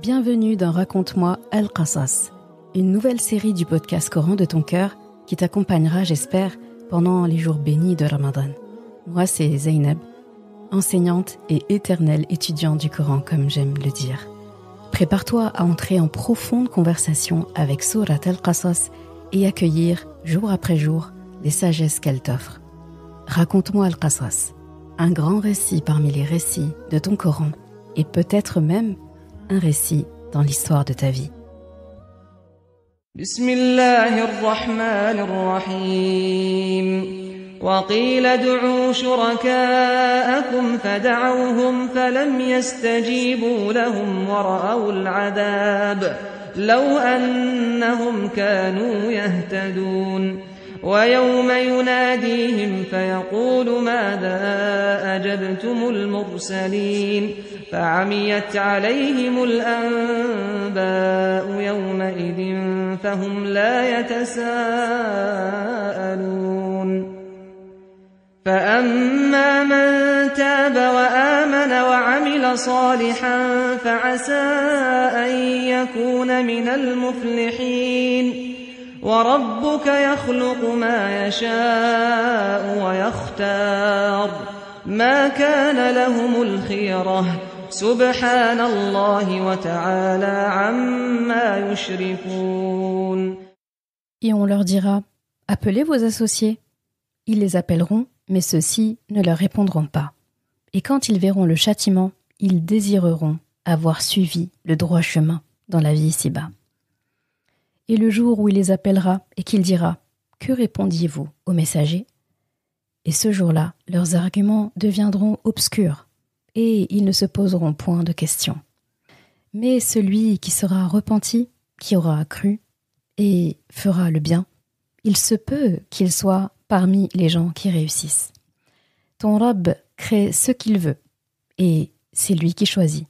Bienvenue dans Raconte-moi Al-Qasas, une nouvelle série du podcast Coran de ton cœur qui t'accompagnera, j'espère, pendant les jours bénis de Ramadan. Moi, c'est Zainab, enseignante et éternelle étudiante du Coran, comme j'aime le dire. Prépare-toi à entrer en profonde conversation avec Surat Al-Qasas et accueillir, jour après jour, les sagesses qu'elle t'offre. Raconte-moi Al-Qasas, un grand récit parmi les récits de ton Coran et peut-être même un récit dans l'histoire de ta vie. Bismillahirrahmanirrahim. وقيل ادعوا شركاءكم فدعوهم فلم يستجيبوا لهم ورأوا العذاب لو أنهم كانوا يهتدون ويوم يناديهم فيقول ماذا أجبتم المرسلين فعميت عليهم الأنباء يومئذ فهم لا يتساءلون فأما من تاب وآمن وعمل صالحا فعسى أن يكون من المفلحين وربك يخلق ما يشاء ويختار ما كان لهم الخيرة سبحان الله وتعالى عما يشركون. Et on leur dira, appelez vos associés. Ils les appelleront, mais ceux-ci ne leur répondront pas. Et quand ils verront le châtiment, ils désireront avoir suivi le droit chemin dans la vie ici-bas. Et le jour où il les appellera et qu'il dira « Que répondiez-vous aux messagers ?» Et ce jour-là, leurs arguments deviendront obscurs et ils ne se poseront point de questions. Mais celui qui sera repenti, qui aura cru et fera le bien, il se peut qu'il soit parmi les gens qui réussissent. Ton Rabb crée ce qu'il veut et c'est lui qui choisit.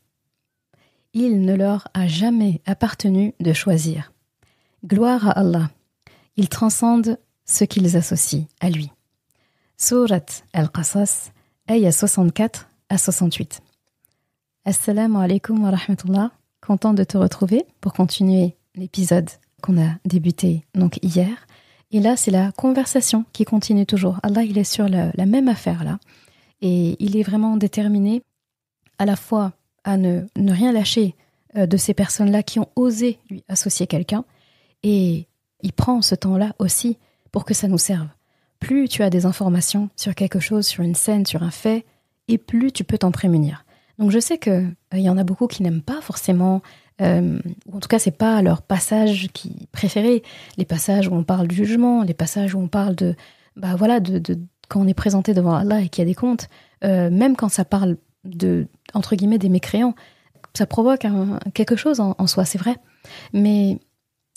Il ne leur a jamais appartenu de choisir. Gloire à Allah, il transcende ce qu'ils associent à lui. Surat Al-Qasas, ayah 64 à 68. Assalamu alaikum wa rahmatullah, content de te retrouver pour continuer l'épisode qu'on a débuté donc hier. Et là, c'est la conversation qui continue toujours. Allah, il est sur la même affaire là. Et il est vraiment déterminé à la fois à ne rien lâcher de ces personnes-là qui ont osé lui associer quelqu'un. Et il prend ce temps-là aussi pour que ça nous serve. Plus tu as des informations sur quelque chose, sur une scène, sur un fait, et plus tu peux t'en prémunir. Donc je sais qu'il y en a beaucoup qui n'aiment pas forcément, ou en tout cas c'est pas leur passage qui préféré, les passages où on parle du jugement, les passages où on parle de quand on est présenté devant Allah et qu'il y a des comptes, même quand ça parle de, entre guillemets, des mécréants, ça provoque quelque chose en soi, c'est vrai. Mais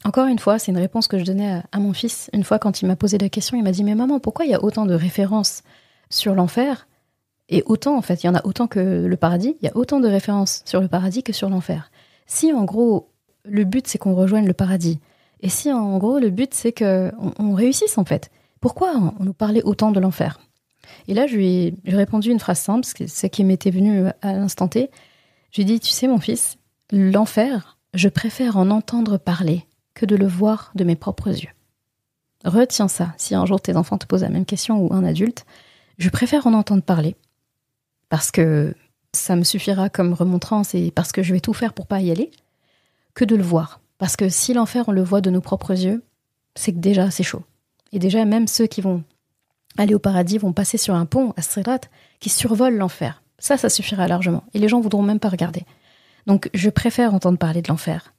encore une fois, c'est une réponse que je donnais à mon fils. Une fois, quand il m'a posé la question, il m'a dit « Mais maman, pourquoi il y a autant de références sur l'enfer ?» Et autant, en fait, il y en a autant que le paradis. Il y a autant de références sur le paradis que sur l'enfer. Si, en gros, le but, c'est qu'on rejoigne le paradis, et si, en gros, le but, c'est qu'on réussisse, en fait, pourquoi on nous parlait autant de l'enfer ? Et là, j'ai répondu une phrase simple, c'est qui m'était venue à l'instant T. Je lui ai dit « Tu sais, mon fils, l'enfer, je préfère en entendre parler que de le voir de mes propres yeux. Retiens ça, si un jour tes enfants te posent la même question ou un adulte, je préfère en entendre parler, parce que ça me suffira comme remontrance et parce que je vais tout faire pour pas y aller, que de le voir. Parce que si l'enfer, on le voit de nos propres yeux, c'est que déjà c'est chaud. Et déjà, même ceux qui vont aller au paradis vont passer sur un pont, As-Sirat, qui survole l'enfer. Ça suffira largement. Et les gens voudront même pas regarder. Donc, je préfère entendre parler de l'enfer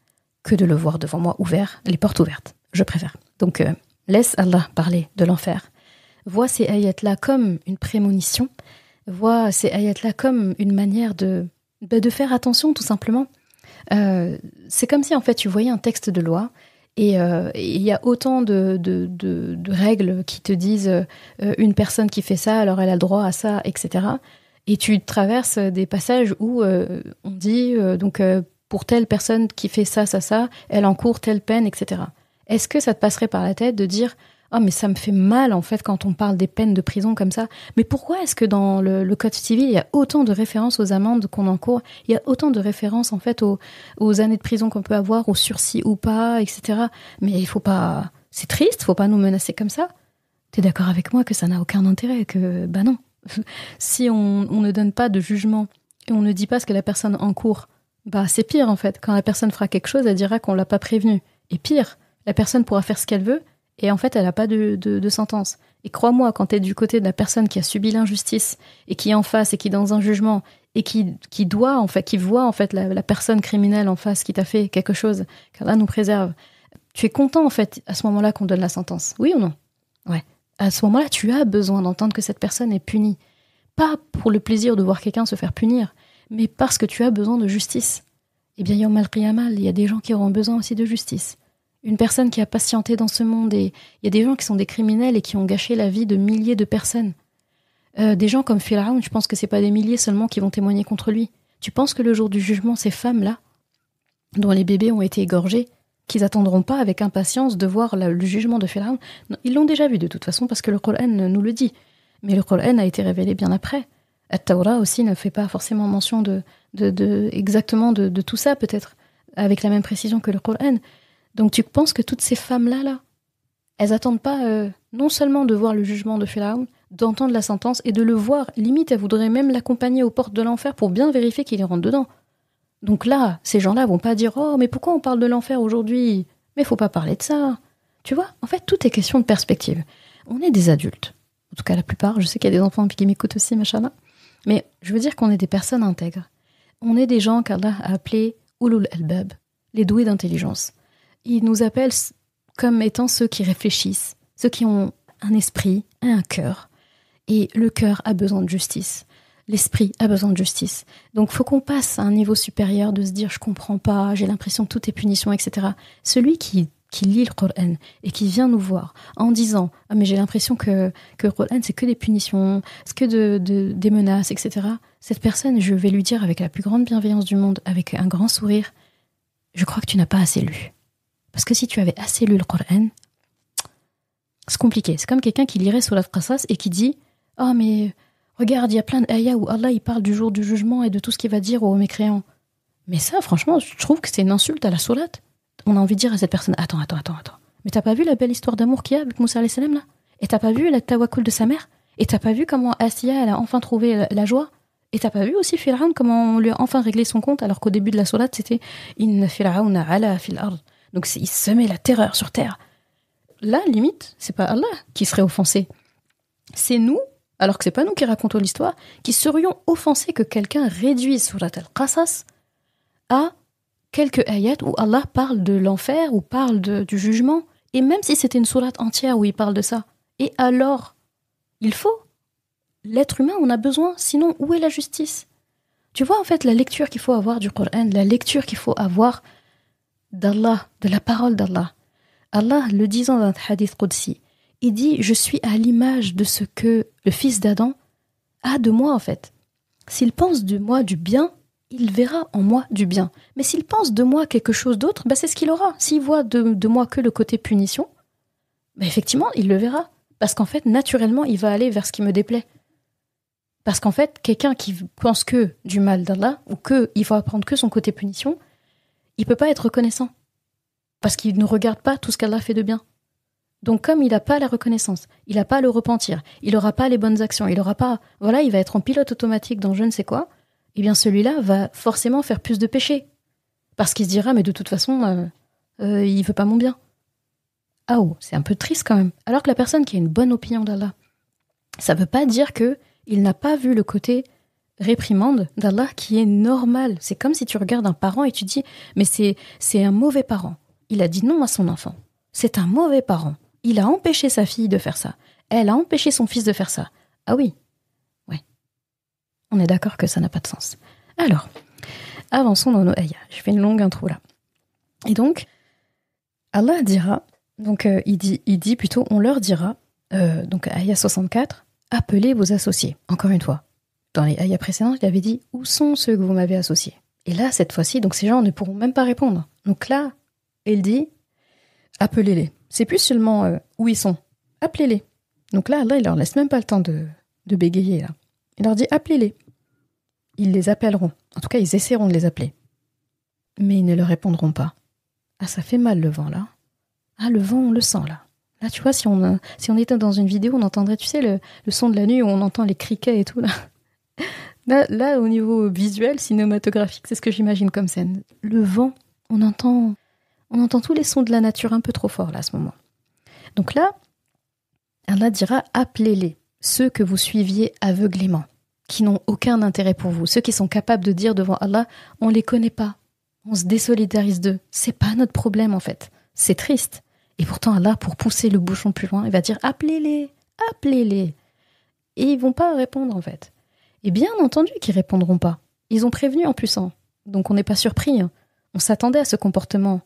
que de le voir devant moi ouvert, les portes ouvertes. Je préfère. Donc, laisse Allah parler de l'enfer. Vois ces ayats-là comme une prémonition. Vois ces ayats-là comme une manière de faire attention, tout simplement. C'est comme si, en fait, tu voyais un texte de loi et il y a autant de règles qui te disent une personne qui fait ça, alors elle a le droit à ça, etc. Et tu traverses des passages où on dit pour telle personne qui fait ça, elle encourt telle peine, etc. Est-ce que ça te passerait par la tête de dire Ah, mais ça me fait mal, en fait, quand on parle des peines de prison comme ça. Mais pourquoi est-ce que dans le Code civil, il y a autant de références aux amendes qu'on encourt? Il y a autant de références, en fait, aux années de prison qu'on peut avoir, au sursis ou pas, etc. Mais il faut pas... C'est triste, faut pas nous menacer comme ça. T'es d'accord avec moi que ça n'a aucun intérêt, que... Bah non. Si on ne donne pas de jugement et on ne dit pas ce que la personne encourt, bah c'est pire, en fait. Quand la personne fera quelque chose, elle dira qu'on l'a pas prévenue. Et pire, la personne pourra faire ce qu'elle veut, et en fait, elle n'a pas de sentence. Et crois-moi, quand tu es du côté de la personne qui a subi l'injustice, et qui est en face, et qui est dans un jugement, et qui voit en fait la personne criminelle en face qui t'a fait quelque chose, qu'Allah nous préserve, tu es content en fait à ce moment-là qu'on donne la sentence. Oui ou non? Ouais. À ce moment-là, tu as besoin d'entendre que cette personne est punie. Pas pour le plaisir de voir quelqu'un se faire punir, mais parce que tu as besoin de justice. Eh bien, Yawm al-Qiyamah, il y a des gens qui auront besoin aussi de justice. Une personne qui a patienté dans ce monde, et il y a des gens qui sont des criminels et qui ont gâché la vie de milliers de personnes. Des gens comme Pharaon, je pense que c'est pas des milliers seulement qui vont témoigner contre lui. Tu penses que le jour du jugement, ces femmes-là, dont les bébés ont été égorgés, qu'ils attendront pas avec impatience de voir le jugement de Pharaon? Non, ils l'ont déjà vu de toute façon parce que le Coran nous le dit. Mais le Coran a été révélé bien après. At-Tawra aussi ne fait pas forcément mention exactement de tout ça, peut-être, avec la même précision que le Coran. Donc tu penses que toutes ces femmes-là, elles attendent pas non seulement de voir le jugement de Pharaon, d'entendre la sentence et de le voir. Limite, elles voudraient même l'accompagner aux portes de l'enfer pour bien vérifier qu'il y rentre dedans. Donc là, ces gens-là vont pas dire « Oh, mais pourquoi on parle de l'enfer aujourd'hui ?» Mais faut pas parler de ça. Tu vois, en fait, tout est question de perspective. On est des adultes. En tout cas, la plupart. Je sais qu'il y a des enfants qui m'écoutent aussi, machallah. Mais je veux dire qu'on est des personnes intègres. On est des gens qu'Allah a appelés « Ulul albab », les doués d'intelligence. Il nous appelle comme étant ceux qui réfléchissent, ceux qui ont un esprit, un cœur. Et le cœur a besoin de justice. L'esprit a besoin de justice. Donc, faut qu'on passe à un niveau supérieur de se dire « je comprends pas, j'ai l'impression que tout est punition, etc. » Celui qui lit le Coran et qui vient nous voir en disant « ah mais j'ai l'impression que le Coran c'est que des punitions, c'est que des menaces, etc. » Cette personne, je vais lui dire avec la plus grande bienveillance du monde, avec un grand sourire « je crois que tu n'as pas assez lu. » Parce que si tu avais assez lu le Coran, c'est compliqué. C'est comme quelqu'un qui lirait Surat Qasas et qui dit « oh mais regarde, il y a plein d'ayats où Allah il parle du jour du jugement et de tout ce qu'il va dire aux mécréants. » Mais ça, franchement, je trouve que c'est une insulte à la sourate. On a envie de dire à cette personne « attends. Mais t'as pas vu la belle histoire d'amour qu'il y a avec Moussa alayhi salam là? Et t'as pas vu la tawakkul de sa mère? Et t'as pas vu comment Asiya elle a enfin trouvé la joie? Et t'as pas vu aussi Pharaon comment on lui a enfin réglé son compte alors qu'au début de la sourate c'était « Inna Pharaona ala fil ard ». Donc il semait la terreur sur terre. Là, limite, c'est pas Allah qui serait offensé. C'est nous, alors que c'est pas nous qui racontons l'histoire, qui serions offensés que quelqu'un réduise Surat al-Qasas à quelques ayats où Allah parle de l'enfer ou parle du jugement. Et même si c'était une sourate entière où il parle de ça. Et alors, il faut. L'être humain, on a besoin. Sinon, où est la justice? Tu vois, en fait, la lecture qu'il faut avoir du Coran, la lecture qu'il faut avoir d'Allah, de la parole d'Allah. Allah, le disant dans un hadith qudsi, il dit « Je suis à l'image de ce que le fils d'Adam a de moi, en fait. S'il pense de moi du bien, il verra en moi du bien. Mais s'il pense de moi quelque chose d'autre, c'est ce qu'il aura. S'il voit de moi que le côté punition, effectivement, il le verra. Parce qu'en fait, naturellement, il va aller vers ce qui me déplaît. Parce qu'en fait, quelqu'un qui pense que du mal d'Allah, ou qu'il va apprendre que son côté punition, il peut pas être reconnaissant. Parce qu'il ne regarde pas tout ce qu'Allah fait de bien. Donc comme il n'a pas la reconnaissance, il n'a pas le repentir, il n'aura pas les bonnes actions, il va être en pilote automatique dans je ne sais quoi, eh bien celui-là va forcément faire plus de péchés. Parce qu'il se dira, mais de toute façon, il veut pas mon bien. Ah oh, c'est un peu triste quand même. Alors que la personne qui a une bonne opinion d'Allah, ça veut pas dire qu'il n'a pas vu le côté réprimande d'Allah qui est normal. C'est comme si tu regardes un parent et tu dis, mais c'est un mauvais parent. Il a dit non à son enfant. C'est un mauvais parent. Il a empêché sa fille de faire ça. Elle a empêché son fils de faire ça. Ah oui. Ouais. On est d'accord que ça n'a pas de sens. Alors, avançons dans nos ayats. Je fais une longue intro là. Et donc, Allah dira, donc il dit plutôt, on leur dira, donc ayat 64, appelez vos associés. Encore une fois, dans les ayats précédents, il avait dit, où sont ceux que vous m'avez associés? Et là, cette fois-ci, donc ces gens ne pourront même pas répondre. Donc là, il dit, appelez-les. C'est plus seulement où ils sont. appelez-les. Donc là, Allah, il leur laisse même pas le temps de bégayer. Là. Il leur dit, appelez-les. Ils les appelleront. En tout cas, ils essaieront de les appeler. Mais ils ne leur répondront pas. Ah, ça fait mal le vent, là. Ah, le vent, on le sent, là. Là, tu vois, si on était dans une vidéo, on entendrait, tu sais, le son de la nuit où on entend les criquets et tout, là. Là, au niveau visuel, cinématographique, c'est ce que j'imagine comme scène. Le vent, on entend tous les sons de la nature un peu trop fort, là, à ce moment. Donc là, Allah dira, appelez-les, ceux que vous suiviez aveuglément, qui n'ont aucun intérêt pour vous, ceux qui sont capables de dire devant Allah, on les connaît pas, on se désolidarise d'eux. C'est pas notre problème, en fait. C'est triste. Et pourtant, Allah, pour pousser le bouchon plus loin, il va dire, appelez-les, appelez-les. Et ils vont pas répondre, en fait. Et bien entendu qu'ils répondront pas. Ils ont prévenu en plus. Hein. Donc on n'est pas surpris. Hein. On s'attendait à ce comportement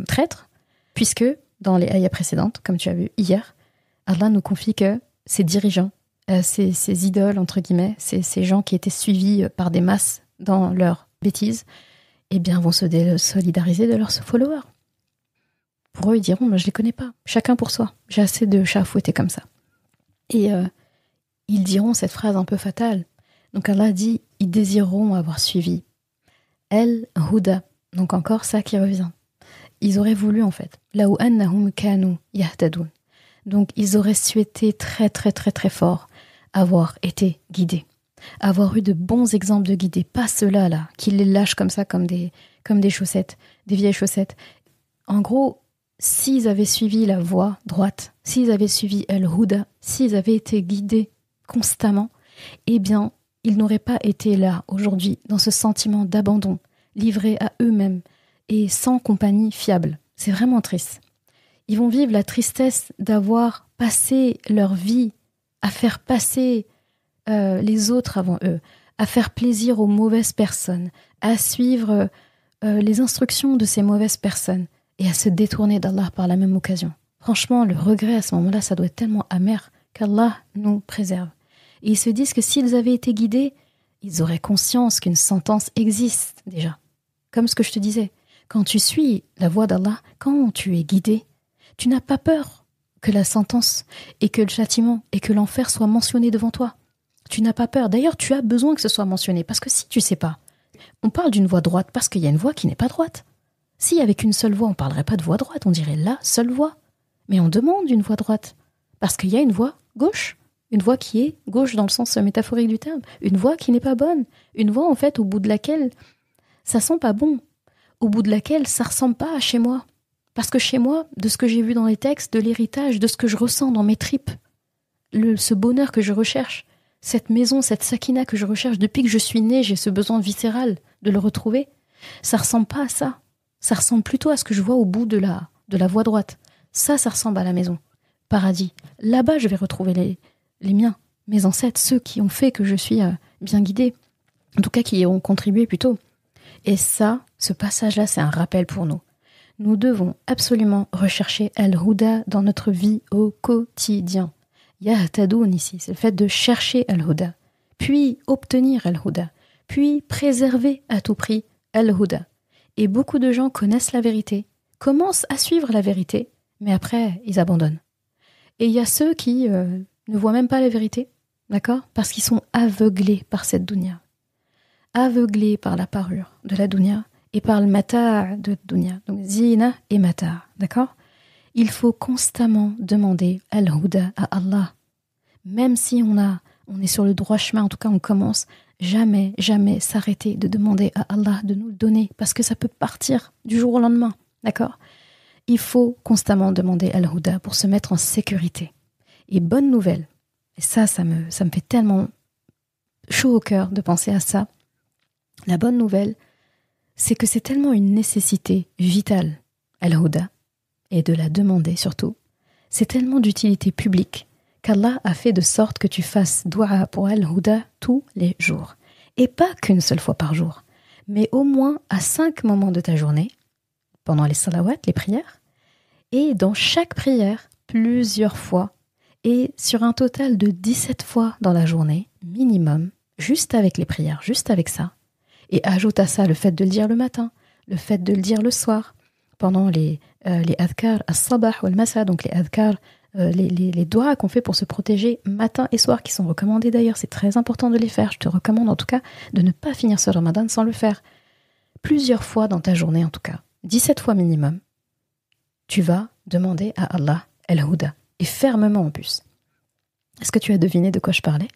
traître, puisque dans les ayats précédentes, comme tu as vu hier, Allah nous confie que ces dirigeants, ces idoles, entre guillemets, ces gens qui étaient suivis par des masses dans leurs bêtises, eh bien vont se désolidariser de leurs followers. Pour eux, ils diront, moi je les connais pas. Chacun pour soi. J'ai assez de chats à fouetter comme ça. Et ils diront cette phrase un peu fatale. Donc Allah dit, ils désireront avoir suivi. El-Huda. Donc encore ça qui revient. Ils auraient voulu en fait. Laou annahum kanu yahtadun. Donc ils auraient souhaité très très très très fort avoir été guidés. Avoir eu de bons exemples de guidés. Pas ceux-là là, qui les lâchent comme ça, comme des chaussettes, des vieilles chaussettes. En gros, s'ils avaient suivi la voie droite, s'ils avaient suivi El-Huda, s'ils avaient été guidés constamment, eh bien, ils n'auraient pas été là aujourd'hui dans ce sentiment d'abandon, livrés à eux-mêmes et sans compagnie fiable. C'est vraiment triste. Ils vont vivre la tristesse d'avoir passé leur vie à faire passer les autres avant eux, à faire plaisir aux mauvaises personnes, à suivre les instructions de ces mauvaises personnes et à se détourner d'Allah par la même occasion. Franchement, le regret à ce moment-là, ça doit être tellement amer qu'Allah nous préserve. Et ils se disent que s'ils avaient été guidés, ils auraient conscience qu'une sentence existe déjà. Comme ce que je te disais, quand tu suis la voie d'Allah, quand tu es guidé, tu n'as pas peur que la sentence et que le châtiment et que l'enfer soient mentionnés devant toi. Tu n'as pas peur. D'ailleurs, tu as besoin que ce soit mentionné, parce que si tu sais pas, on parle d'une voie droite parce qu'il y a une voie qui n'est pas droite. Si avec une seule voie, on parlerait pas de voie droite, on dirait la seule voie. Mais on demande une voie droite, parce qu'il y a une voie gauche. Une voie qui est gauche dans le sens métaphorique du terme. Une voie qui n'est pas bonne. Une voie, en fait, au bout de laquelle ça sent pas bon. Au bout de laquelle ça ressemble pas à chez moi. Parce que chez moi, de ce que j'ai vu dans les textes, de l'héritage, de ce que je ressens dans mes tripes, ce bonheur que je recherche, cette maison, cette sakina que je recherche depuis que je suis née, j'ai ce besoin viscéral de le retrouver. Ça ressemble pas à ça. Ça ressemble plutôt à ce que je vois au bout de la voie droite. Ça ressemble à la maison. Paradis. Là-bas, je vais retrouver les miens, mes ancêtres, ceux qui ont fait que je suis bien guidée, en tout cas qui ont contribué plutôt. Et ça, ce passage-là, c'est un rappel pour nous. Nous devons absolument rechercher Al-Huda dans notre vie au quotidien. Yahtadoun ici, c'est le fait de chercher Al-Huda, puis obtenir Al-Huda, puis préserver à tout prix Al-Huda. Et beaucoup de gens connaissent la vérité, commencent à suivre la vérité, mais après, ils abandonnent. Et il y a ceux qui ne voient même pas la vérité, d'accord ? Parce qu'ils sont aveuglés par cette dunya. Aveuglés par la parure de la dunya et par le mata' de dunya. Donc zina et mata', d'accord ? Il faut constamment demander al-huda à Allah. Même si on est sur le droit chemin, en tout cas on commence, jamais s'arrêter de demander à Allah de nous le donner, parce que ça peut partir du jour au lendemain, d'accord ? Il faut constamment demander al-huda pour se mettre en sécurité. Et bonne nouvelle, et ça me fait tellement chaud au cœur de penser à ça. La bonne nouvelle, c'est que c'est tellement une nécessité vitale, al-huda, et de la demander surtout. C'est tellement d'utilité publique qu'Allah a fait de sorte que tu fasses dua pour al-huda tous les jours. Et pas qu'une seule fois par jour, mais au moins à 5 moments de ta journée, pendant les salawats, les prières, et dans chaque prière, plusieurs fois, et sur un total de 17 fois dans la journée, minimum, juste avec les prières, juste avec ça. Et ajoute à ça le fait de le dire le matin, le fait de le dire le soir, pendant les adhkar as-sabah ou al-masa, donc les adhkar les doigts qu'on fait pour se protéger matin et soir, qui sont recommandés d'ailleurs, c'est très important de les faire. Je te recommande en tout cas de ne pas finir ce Ramadan sans le faire. Plusieurs fois dans ta journée en tout cas, 17 fois minimum, tu vas demander à Allah al-Huda, et fermement en plus. Est-ce que tu as deviné de quoi je parlais ?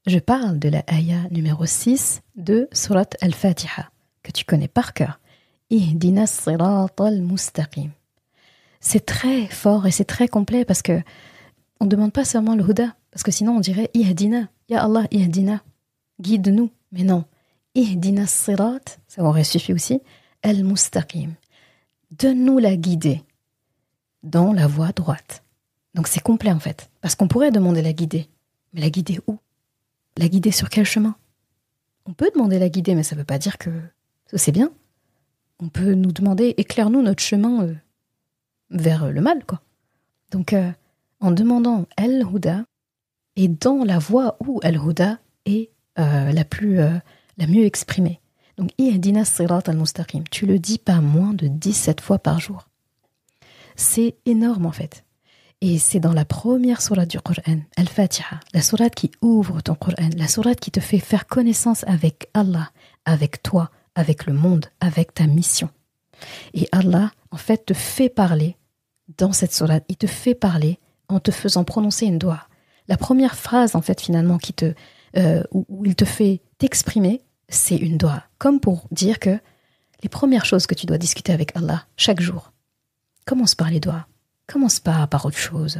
Je parle de la ayah numéro 6 de Surat al-Fatiha, que tu connais par cœur. Ihdina as-sirata al-mustaqim. C'est très fort et c'est très complet parce que on ne demande pas seulement le Huda, parce que sinon on dirait Ihdina, Ya Allah, Ihdina, guide-nous. Mais non, Ihdina as-sirat, ça aurait suffi aussi, al-mustaqim. Donne-nous la guidée dans la voie droite. Donc c'est complet en fait, parce qu'on pourrait demander la guidée. Mais la guidée où ? La guidée sur quel chemin ? On peut demander la guidée, mais ça ne veut pas dire que c'est bien. On peut nous demander, éclaire-nous notre chemin vers le mal, quoi. Donc en demandant Al-Huda, et dans la voie où Al-Huda est la mieux exprimée. Donc Ihdina as-sirat al-mustaqim, tu le dis pas moins de 17 fois par jour. C'est énorme en fait. Et c'est dans la première sourate du Coran, Al-Fatiha, la sourate qui ouvre ton Coran, la sourate qui te fait faire connaissance avec Allah, avec toi, avec le monde, avec ta mission. Et Allah, en fait, te fait parler dans cette sourate. Il te fait parler en te faisant prononcer une doua. La première phrase, en fait, finalement, où il te fait t'exprimer, c'est une doua. Comme pour dire que les premières choses que tu dois discuter avec Allah chaque jour, commence par les doigts. Commence pas par autre chose.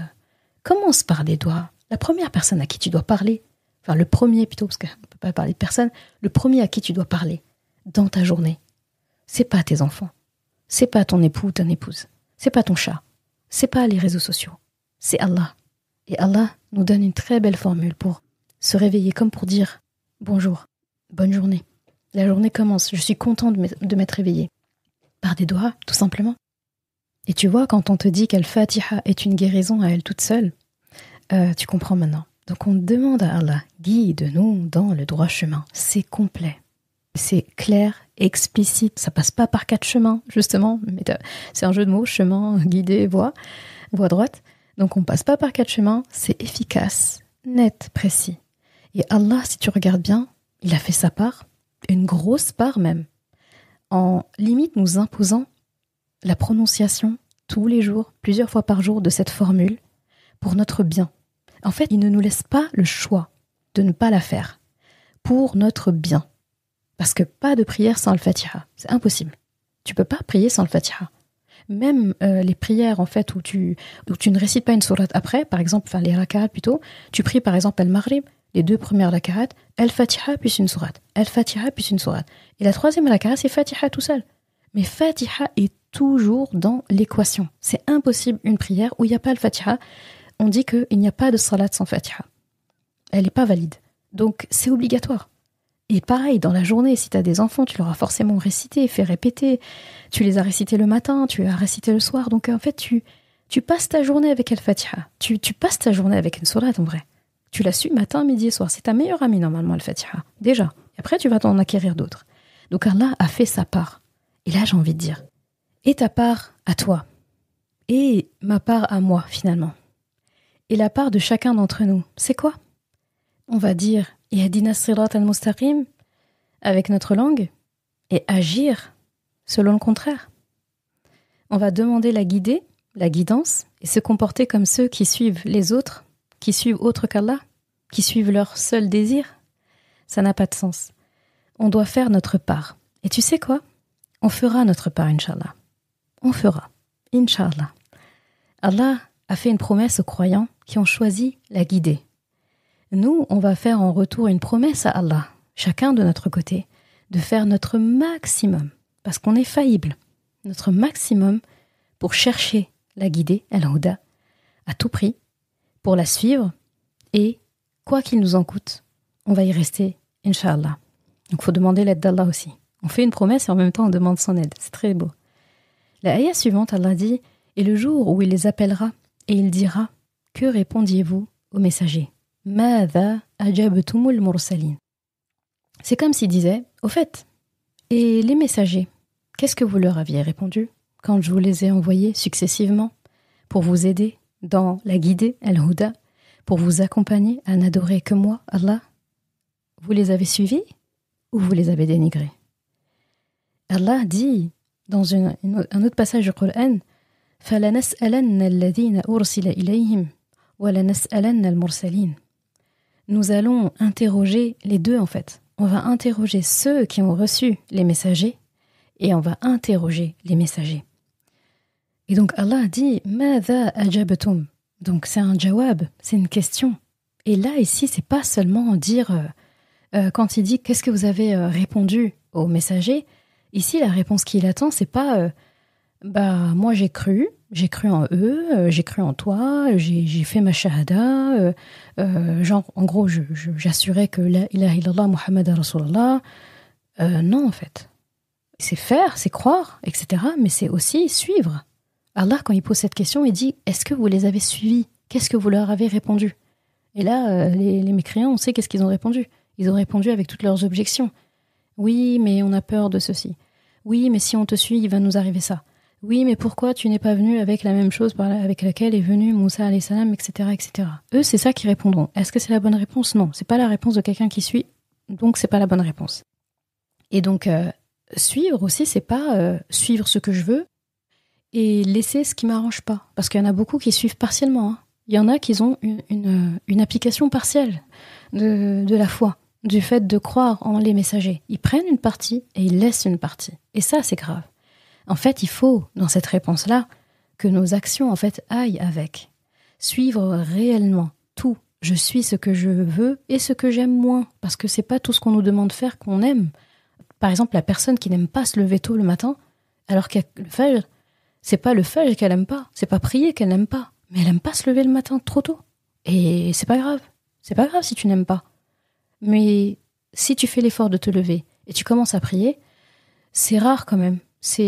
Commence par des doigts. La première personne à qui tu dois parler, enfin le premier plutôt, parce qu'on ne peut pas parler de personne, le premier à qui tu dois parler dans ta journée, c'est pas tes enfants, c'est pas ton époux ou ton épouse, c'est pas ton chat, c'est pas les réseaux sociaux, c'est Allah. Et Allah nous donne une très belle formule pour se réveiller, comme pour dire bonjour, bonne journée. La journée commence, je suis content de m'être réveillée. Par des doigts, tout simplement. Et tu vois, quand on te dit qu'Al-Fatiha est une guérison à elle toute seule, tu comprends maintenant. Donc on demande à Allah, guide-nous dans le droit chemin. C'est complet. C'est clair, explicite. Ça passe pas par 4 chemins, justement. Mais c'est un jeu de mots, chemin, guider, voie droite. Donc on passe pas par 4 chemins. C'est efficace, net, précis. Et Allah, si tu regardes bien, il a fait sa part, une grosse part même, en limite nous imposant la prononciation tous les jours, plusieurs fois par jour de cette formule pour notre bien. En fait, il ne nous laisse pas le choix de ne pas la faire pour notre bien. Parce que pas de prière sans le Fatiha, c'est impossible. Tu peux pas prier sans le Fatiha. Même les prières en fait où tu ne récites pas une sourate après, par exemple, enfin les raka'at plutôt, tu pries par exemple al-Maghrib, les 2 premières raka'at, al-Fatiha puis une sourate, al-Fatiha puis une sourate. Et la 3e raka'at, c'est Fatiha tout seul. Mais Fatiha est toujours dans l'équation. C'est impossible une prière où il n'y a pas le Fatiha. On dit qu'il n'y a pas de salat sans Fatiha. Elle n'est pas valide. Donc c'est obligatoire. Et pareil, dans la journée, si tu as des enfants, tu leur as forcément récité, fait répéter. Tu les as récités le matin, tu les as récités le soir. Donc en fait, tu passes ta journée avec el Fatiha. Tu passes ta journée avec une sourate en vrai. Tu la suis matin, midi et soir. C'est ta meilleure amie normalement, el Fatiha. Déjà. Et après, tu vas t'en acquérir d'autres. Donc Allah a fait sa part. Et là, j'ai envie de dire, et ta part à toi, et ma part à moi, finalement. Et la part de chacun d'entre nous, c'est quoi ? On va dire « Ihdina as-sirat al-mustaqim » avec notre langue, et agir selon le contraire. On va demander la guidance, et se comporter comme ceux qui suivent les autres, qui suivent autre qu'Allah, qui suivent leur seul désir. Ça n'a pas de sens. On doit faire notre part. Et tu sais quoi ? On fera notre part, Inch'Allah. On fera, Inch'Allah. Allah a fait une promesse aux croyants qui ont choisi la guidée. Nous, on va faire en retour une promesse à Allah, chacun de notre côté, de faire notre maximum, parce qu'on est faillible, notre maximum pour chercher la guidée, al-Huda, à tout prix, pour la suivre, et quoi qu'il nous en coûte, on va y rester, Inch'Allah. Donc il faut demander l'aide d'Allah aussi. On fait une promesse et en même temps on demande son aide. C'est très beau. La ayah suivante, Allah dit « Et le jour où il les appellera, et il dira « Que répondiez-vous aux messagers » Mâdha ajabtumul mursalin. C'est comme s'il disait « Au fait, et les messagers, qu'est-ce que vous leur aviez répondu quand je vous les ai envoyés successivement pour vous aider dans la guidée, Al-Huda, pour vous accompagner à n'adorer que moi, Allah, vous les avez suivis ou vous les avez dénigrés? Allah dit dans un autre passage du Coran, فَلَنَسْأَلَنَّ الَّذِينَ أُرْسِلَ إِلَيْهِمْ وَلَنَسْأَلَنَّ الْمُرْسَلِينَ. Nous allons interroger les deux en fait. On va interroger ceux qui ont reçu les messagers et on va interroger les messagers. Et donc Allah dit مَاذَا أَجَبْتُمْ. Donc c'est un jawab, c'est une question. Et là ici c'est pas seulement dire quand il dit qu'est-ce que vous avez répondu aux messagers. Ici la réponse qu'il attend c'est pas moi j'ai cru en eux, j'ai cru en toi, j'ai fait ma shahada, genre en gros j'assurais que la ilaha illallah Muhammad Rasulullah. Non en fait. C'est faire, c'est croire, etc. Mais c'est aussi suivre. Allah quand il pose cette question, il dit est-ce que vous les avez suivis? Qu'est-ce que vous leur avez répondu? Et là les mécréants, on sait qu'est-ce qu'ils ont répondu. Ils ont répondu avec toutes leurs objections. Oui, mais on a peur de ceci. Oui, mais si on te suit, il va nous arriver ça. Oui, mais pourquoi tu n'es pas venu avec la même chose avec laquelle est venu Moussa alayhi salam, etc., etc. Eux, c'est ça qu'ils répondront. Est-ce que c'est la bonne réponse? Non, c'est pas la réponse de quelqu'un qui suit, donc c'est pas la bonne réponse. Et donc, suivre aussi, c'est pas suivre ce que je veux et laisser ce qui m'arrange pas. Parce qu'il y en a beaucoup qui suivent partiellement. Hein. Il y en a qui ont une application partielle de la foi, du fait de croire en les messagers. Ils prennent une partie et ils laissent une partie. Et ça, c'est grave. En fait, il faut, dans cette réponse-là, que nos actions, en fait, aillent avec. Suivre réellement tout. Je suis ce que je veux et ce que j'aime moins. Parce que c'est pas tout ce qu'on nous demande de faire qu'on aime. Par exemple, la personne qui n'aime pas se lever tôt le matin, alors qu'il y a le fajr, c'est pas le fajr qu'elle aime pas. C'est pas prier qu'elle n'aime pas. Mais elle aime pas se lever le matin trop tôt. Et c'est pas grave. C'est pas grave si tu n'aimes pas. Mais si tu fais l'effort de te lever et tu commences à prier, c'est rare quand même.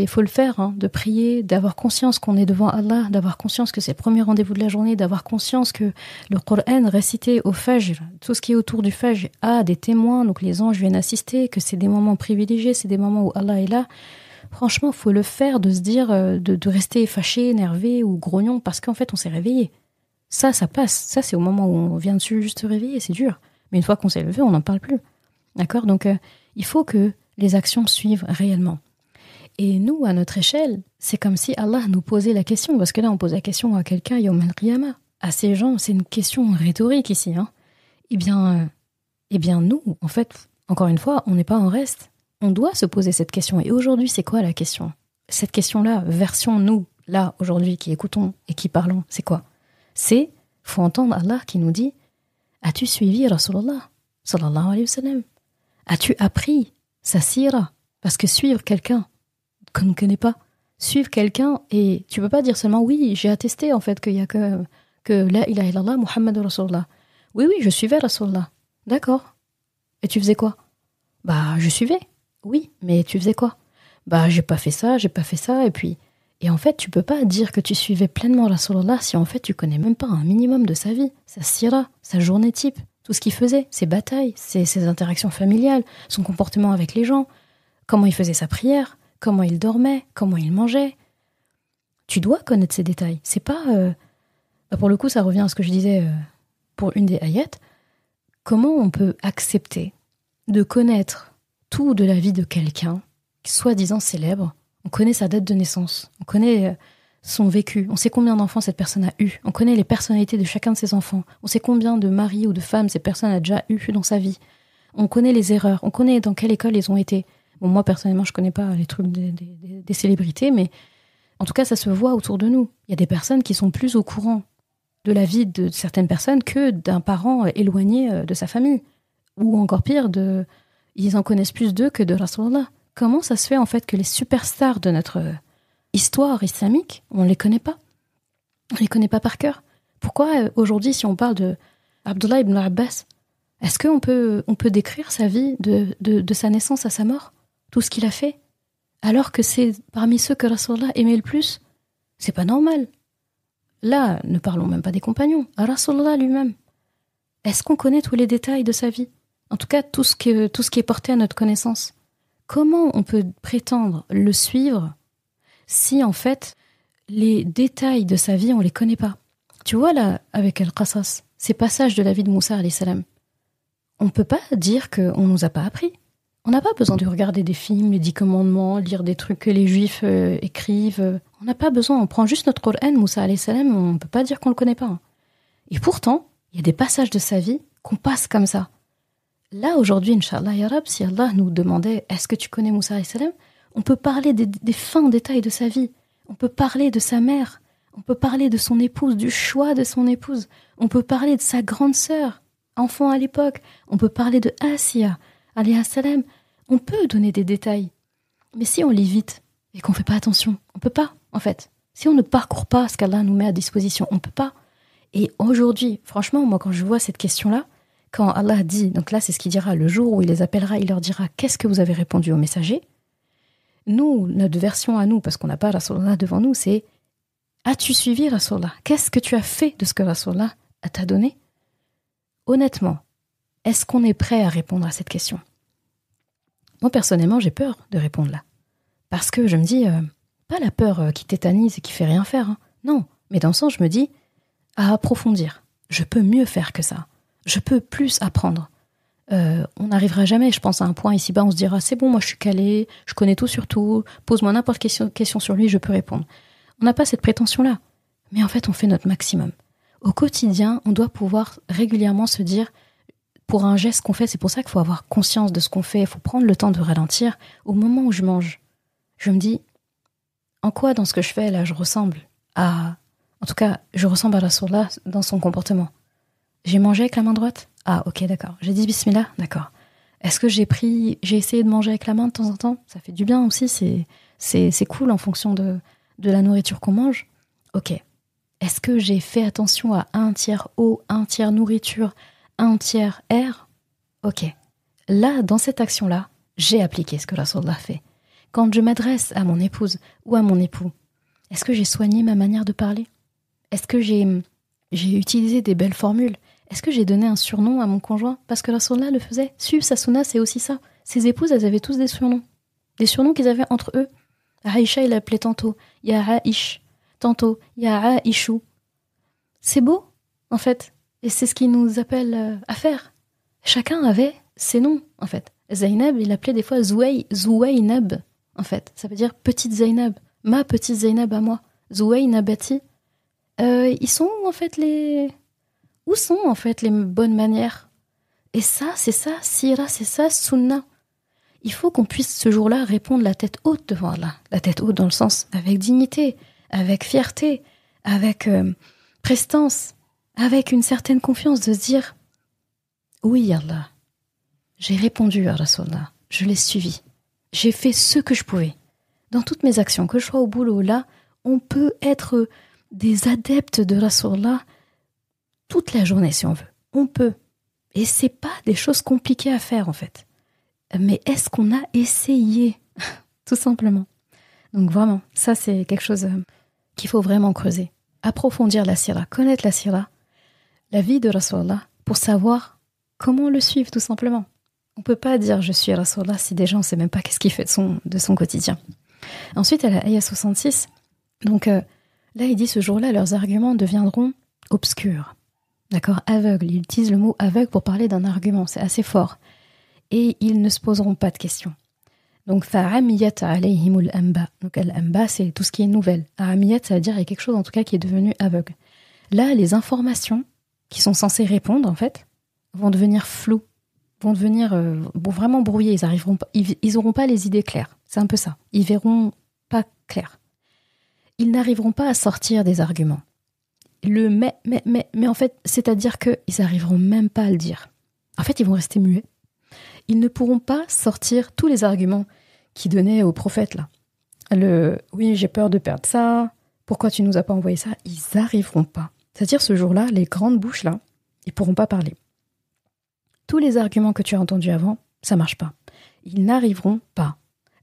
Faut le faire, hein, de prier, d'avoir conscience qu'on est devant Allah, d'avoir conscience que c'est le premier rendez-vous de la journée, d'avoir conscience que le Coran récité au Fajr, tout ce qui est autour du Fajr a des témoins, donc les anges viennent assister, que c'est des moments privilégiés, c'est des moments où Allah est là. Franchement, faut le faire, de se dire, de rester fâché, énervé ou grognon parce qu'en fait on s'est réveillé. Ça passe. Ça, c'est au moment où on vient dessus juste se réveiller, c'est dur. Mais une fois qu'on s'est levé, on n'en parle plus. D'accord? Donc, il faut que les actions suivent réellement. Et nous, à notre échelle, c'est comme si Allah nous posait la question, parce que là, on pose la question à quelqu'un, Yawm al-Qiyamah. À ces gens, c'est une question rhétorique ici. Hein. Eh bien, nous, en fait, encore une fois, on n'est pas en reste. On doit se poser cette question. Et aujourd'hui, c'est quoi la question? Cette question-là, version nous, là, aujourd'hui, qui écoutons et qui parlons, c'est quoi? Faut entendre Allah qui nous dit, as-tu suivi Rasulullah sallallahu alayhi wa sallam? As-tu appris sa sira? Parce que suivre quelqu'un qu'on ne connaît pas, suivre quelqu'un, et tu peux pas dire seulement oui, j'ai attesté en fait qu'il y a que la ilaha illallah Muhammad Rasulullah. Oui, je suivais Rasulullah. D'accord. Et tu faisais quoi? Je suivais. Oui, mais tu faisais quoi? J'ai pas fait ça, et en fait, tu peux pas dire que tu suivais pleinement Rasulullah si en fait tu connais même pas un minimum de sa vie, sa sira, sa journée type, tout ce qu'il faisait, ses batailles, ses interactions familiales, son comportement avec les gens, comment il faisait sa prière, comment il dormait, comment il mangeait. Tu dois connaître ces détails. C'est pas... pour le coup, ça revient à ce que je disais pour une des ayats. Comment on peut accepter de connaître tout de la vie de quelqu'un, soi-disant célèbre? On connaît sa date de naissance, on connaît son vécu, on sait combien d'enfants cette personne a eu, on connaît les personnalités de chacun de ses enfants, on sait combien de maris ou de femmes cette personne a déjà eu dans sa vie. On connaît les erreurs, on connaît dans quelle école ils ont été. Bon, moi, personnellement, je connais pas les trucs des célébrités, mais en tout cas, ça se voit autour de nous. Il y a des personnes qui sont plus au courant de la vie de certaines personnes que d'un parent éloigné de sa famille. Ou encore pire, ils en connaissent plus d'eux que de Rasulullah. Comment ça se fait, en fait, que les superstars de notre histoire islamique, on les connaît pas? On les connaît pas par cœur. Pourquoi, aujourd'hui, si on parle de Abdullah ibn Abbas, est-ce qu'on peut décrire sa vie de sa naissance à sa mort? Tout ce qu'il a fait, alors que c'est parmi ceux que Rasulullah aimait le plus? C'est pas normal. Là, ne parlons même pas des compagnons, à Rasulullah lui-même. Est-ce qu'on connaît tous les détails de sa vie? En tout cas, tout ce qui est porté à notre connaissance. Comment on peut prétendre le suivre si, en fait, les détails de sa vie, on les connaît pas? Tu vois là, avec Al-Qasas, ces passages de la vie de Moussa alayhi salam, on ne peut pas dire qu'on ne nous a pas appris. On n'a pas besoin de regarder des films, les 10 commandements, lire des trucs que les juifs écrivent. On n'a pas besoin, on prend juste notre Coran, Moussa alayhi salam, on ne peut pas dire qu'on ne le connaît pas. Et pourtant, il y a des passages de sa vie qu'on passe comme ça. Là, aujourd'hui, Inch'Allah, Ya Rab, si Allah nous demandait « Est-ce que tu connais Moussa alayhi salam ?» On peut parler des fins détails de sa vie. On peut parler de sa mère. On peut parler de son épouse, du choix de son épouse. On peut parler de sa grande sœur, enfant à l'époque. On peut parler de Asiya, alayhi salam. On peut donner des détails. Mais si on lit vite et qu'on ne fait pas attention, on ne peut pas, en fait. Si on ne parcourt pas ce qu'Allah nous met à disposition, on ne peut pas. Et aujourd'hui, franchement, moi, quand je vois cette question-là, quand Allah dit, donc là, c'est ce qu'il dira, le jour où il les appellera, il leur dira « Qu'est-ce que vous avez répondu aux messagers ?» Nous, notre version à nous, parce qu'on n'a pas Rasulullah devant nous, c'est « As-tu suivi Rasulullah ? Qu'est-ce que tu as fait de ce que Rasulullah t'a donné ?» Honnêtement, est-ce qu'on est prêt à répondre à cette question ? Moi, personnellement, j'ai peur de répondre là. Parce que je me dis, pas la peur qui tétanise et qui fait rien faire. Hein. Non, mais dans le sens, je me dis, à approfondir. Je peux mieux faire que ça. Je peux plus apprendre. On n'arrivera jamais, je pense, à un point ici-bas, on se dira, c'est bon, moi je suis calé, je connais tout sur tout, pose-moi n'importe quelle question sur lui, je peux répondre. On n'a pas cette prétention-là. Mais en fait, on fait notre maximum. Au quotidien, on doit pouvoir régulièrement se dire, pour un geste qu'on fait, c'est pour ça qu'il faut avoir conscience de ce qu'on fait, il faut prendre le temps de ralentir. Au moment où je mange, je me dis, en quoi dans ce que je fais, là, je ressemble à... En tout cas, je ressemble à Rasulullah dans son comportement. J'ai mangé avec la main droite ? Ah, ok, d'accord. J'ai dit bismillah ? D'accord. Est-ce que j'ai essayé de manger avec la main de temps en temps ? Ça fait du bien aussi, c'est cool en fonction de la nourriture qu'on mange. Ok. Est-ce que j'ai fait attention à 1 tiers eau, 1 tiers nourriture, 1 tiers air ? Ok. Là, dans cette action-là, j'ai appliqué ce que Rasulullah fait. Quand je m'adresse à mon épouse ou à mon époux, est-ce que j'ai soigné ma manière de parler ? Est-ce que j'ai utilisé des belles formules ? Est-ce que j'ai donné un surnom à mon conjoint ? Parce que Rasulullah le faisait. Suivre sa sunna, c'est aussi ça. Ses épouses, elles avaient tous des surnoms. Des surnoms qu'ils avaient entre eux. Aïcha, il l'appelait tantôt Ya Aïch, tantôt Ya Aïchou. C'est beau, en fait. Et c'est ce qu'il nous appelle à faire. Chacun avait ses noms, en fait. Zainab, il appelait des fois Zouaynab, en fait. Ça veut dire petite Zainab. Ma petite Zainab à moi. Zouaynabati. Ils sont, en fait, Où sont, en fait, les bonnes manières ? Et ça, c'est ça, sira, c'est ça, sunna. Il faut qu'on puisse, ce jour-là, répondre la tête haute devant Allah. La tête haute dans le sens avec dignité, avec fierté, avec prestance, avec une certaine confiance de se dire « Oui, Allah, j'ai répondu à Rasulullah, je l'ai suivi, j'ai fait ce que je pouvais. » Dans toutes mes actions, que je sois au boulot, là, on peut être des adeptes de Rasulullah toute la journée, si on veut. On peut. Et c'est pas des choses compliquées à faire, en fait. Mais est-ce qu'on a essayé ? Tout simplement. Donc vraiment, ça, c'est quelque chose qu'il faut vraiment creuser. Approfondir la sira, connaître la sira, la vie de Rasulullah, pour savoir comment le suivre, tout simplement. On peut pas dire « je suis Rasulullah » si déjà on ne sait même pas qu'est-ce qu'il fait de son quotidien. Ensuite, à la ayah 66, donc là, il dit « ce jour-là, leurs arguments deviendront obscurs ». D'accord, aveugle. Il utilise le mot aveugle pour parler d'un argument, c'est assez fort. Et ils ne se poseront pas de questions. Donc, fa'amiyat alayhimul amba. Donc, al-amba, c'est tout ce qui est nouvelle. Amiyat, ça veut dire il y a quelque chose, en tout cas, qui est devenu aveugle. Là, les informations qui sont censées répondre, en fait, vont devenir floues, vont vraiment brouillées. Ils n'auront pas les idées claires. C'est un peu ça. Ils verront pas clair. Ils n'arriveront pas à sortir des arguments. Mais en fait, c'est-à-dire qu'ils n'arriveront même pas à le dire. En fait, ils vont rester muets. Ils ne pourront pas sortir tous les arguments qu'ils donnaient au prophète, là. Oui, j'ai peur de perdre ça, pourquoi tu nous as pas envoyé ça ? Ils n'arriveront pas. C'est-à-dire, ce jour-là, les grandes bouches, là, ils pourront pas parler. Tous les arguments que tu as entendus avant, ça marche pas. Ils n'arriveront pas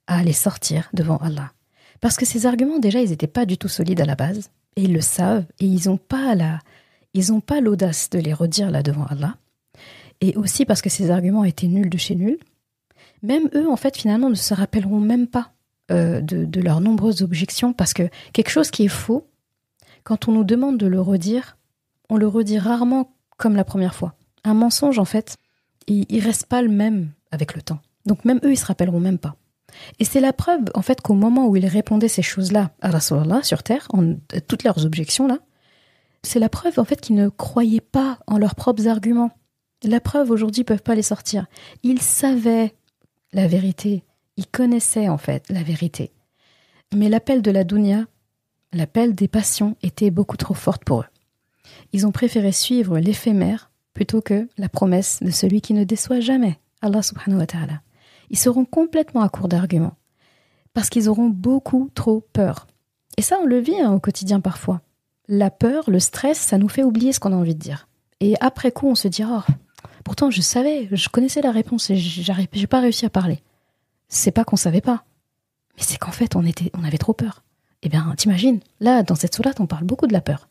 à les sortir devant Allah. Parce que ces arguments, déjà, ils n'étaient pas du tout solides à la base. Et ils le savent, et ils n'ont pas l'audace de les redire là devant Allah. Et aussi parce que ces arguments étaient nuls de chez nuls. Même eux, en fait, finalement, ne se rappelleront même pas de leurs nombreuses objections, parce que quelque chose qui est faux, quand on nous demande de le redire, on le redit rarement comme la première fois. Un mensonge, en fait, il reste pas le même avec le temps. Donc même eux, ils se rappelleront même pas. Et c'est la preuve, en fait, qu'au moment où ils répondaient ces choses-là à Rasulallah sur terre, toutes leurs objections là, c'est la preuve, en fait, qu'ils ne croyaient pas en leurs propres arguments. La preuve, aujourd'hui, ils peuvent pas les sortir. Ils savaient la vérité. Ils connaissaient, en fait, la vérité. Mais l'appel de la dunya, l'appel des passions, était beaucoup trop forte pour eux. Ils ont préféré suivre l'éphémère plutôt que la promesse de celui qui ne déçoit jamais, Allah subhanahu wa ta'ala. Ils seront complètement à court d'arguments, parce qu'ils auront beaucoup trop peur. Et ça, on le vit au quotidien parfois. La peur, le stress, ça nous fait oublier ce qu'on a envie de dire. Et après coup, on se dit « Oh, pourtant je savais, je connaissais la réponse et j'ai pas réussi à parler. » C'est pas qu'on savait pas, mais c'est qu'en fait, on avait trop peur. Eh bien, t'imagines, là, dans cette sourate, on parle beaucoup de la peur.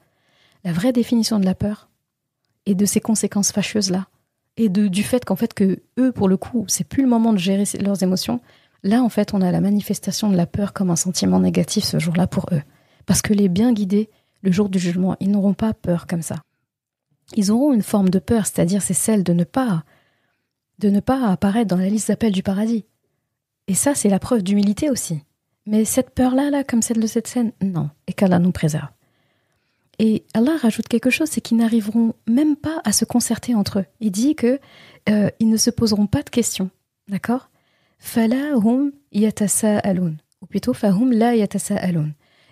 La vraie définition de la peur et de ses conséquences fâcheuses-là, et du fait qu'en fait, que eux, pour le coup, c'est plus le moment de gérer leurs émotions. Là, en fait, on a la manifestation de la peur comme un sentiment négatif ce jour-là pour eux. Parce que les bien guidés, le jour du jugement, ils n'auront pas peur comme ça. Ils auront une forme de peur, c'est-à-dire c'est celle de ne pas apparaître dans la liste d'appels du paradis. Et ça, c'est la preuve d'humilité aussi. Mais cette peur-là, là, comme celle de cette scène, non. Et qu'Allah nous préserve. Et Allah rajoute quelque chose, c'est qu'ils n'arriveront même pas à se concerter entre eux. Il dit que ils ne se poseront pas de questions, d'accord ? Fala hum yatasa'alun, ou plutôt fahum la yatasa'alun.